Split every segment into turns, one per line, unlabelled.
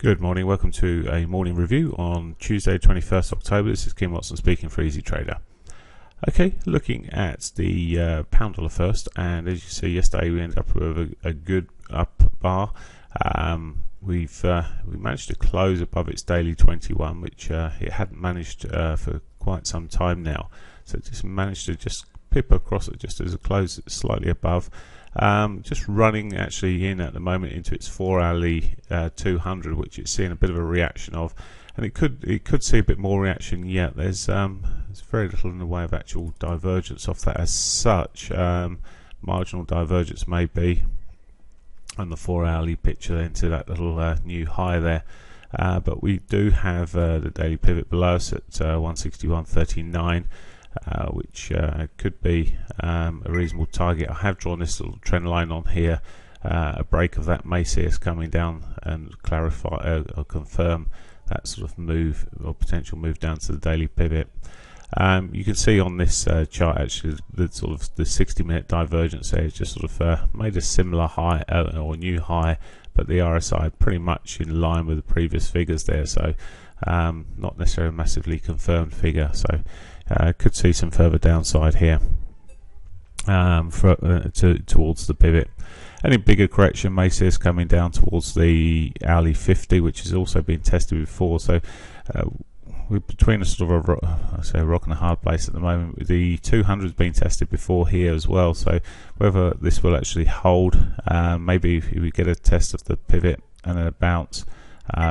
Good morning, welcome to a morning review on Tuesday 21st October. This is Kim Watson speaking for Easy Trader. Okay, looking at the pound dollar first, and as you see yesterday we ended up with a good up bar. We managed to close above its daily 21, which it hadn't managed for quite some time now. So it just managed to just pip across it just as a close slightly above. Just running actually in at the moment into its 4-hourly 200, which it's seeing a bit of a reaction of, and it could see a bit more reaction yet. There's very little in the way of actual divergence off that as such. Marginal divergence may be on the 4-hourly picture into that little new high there, but we do have the daily pivot below us at 161.39. Which could be a reasonable target. I have drawn this little trend line on here. A break of that may see us coming down and clarify or confirm that sort of move or potential move down to the daily pivot. You can see on this chart actually the sort of the 60-minute divergence there is just sort of made a similar high or new high, but the RSI pretty much in line with the previous figures there, so not necessarily a massively confirmed figure. So could see some further downside here towards the pivot. Any bigger correction may see us coming down towards the hourly 50, which has also been tested before. So we're between a sort of a rock and a hard place at the moment. The 200 has been tested before here as well. So whether this will actually hold, maybe if we get a test of the pivot and then a bounce,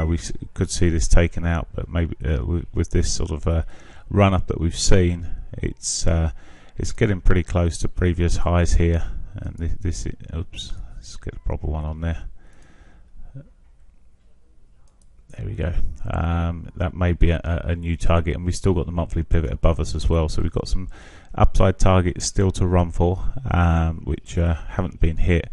we could see this taken out. But maybe with this sort of run up that we've seen, it's getting pretty close to previous highs here, and this oops, let's get a proper one on there. There we go. That may be a new target, and we've still got the monthly pivot above us as well, so we've got some upside targets still to run for, which haven't been hit.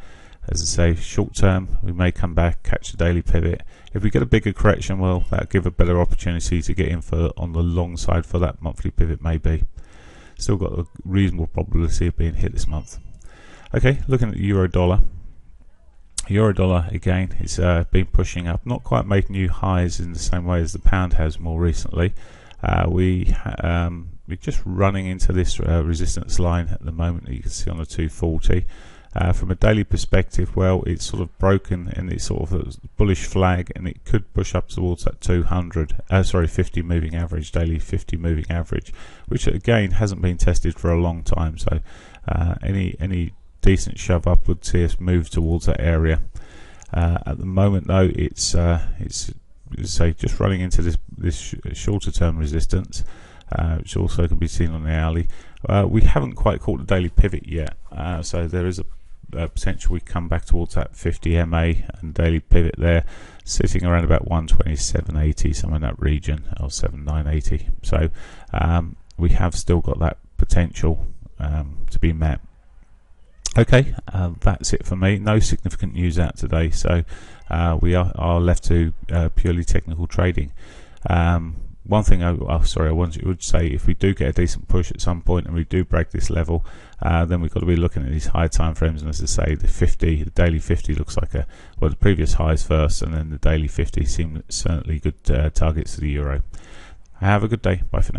As I say, short term we may come back, catch the daily pivot. If we get a bigger correction, well, that'll give a better opportunity to get in for on the long side for that monthly pivot maybe. Still got a reasonable probability of being hit this month. Okay, looking at euro dollar. Euro dollar again, it's been pushing up, not quite making new highs in the same way as the pound has more recently. We're just running into this resistance line at the moment that you can see on the 240. From a daily perspective, well, it's sort of broken in this sort of a bullish flag, and it could push up towards that 50 moving average, daily 50 moving average, which again hasn't been tested for a long time. So any decent shove up would see us move towards that area. At the moment, though, it's just running into this shorter term resistance, which also can be seen on the hourly. We haven't quite caught the daily pivot yet, so there is a potential we come back towards that 50 MA and daily pivot there, sitting around about 127.80, somewhere in that region, or 79.80. So we have still got that potential to be met. Okay, that's it for me. No significant news out today, so we are left to purely technical trading. One thing I would say, if we do get a decent push at some point and we do break this level, then we've got to be looking at these high time frames, and as I say, the daily 50 looks like the previous highs first, and then the daily 50 seem certainly good targets to the euro. Have a good day. Bye for now.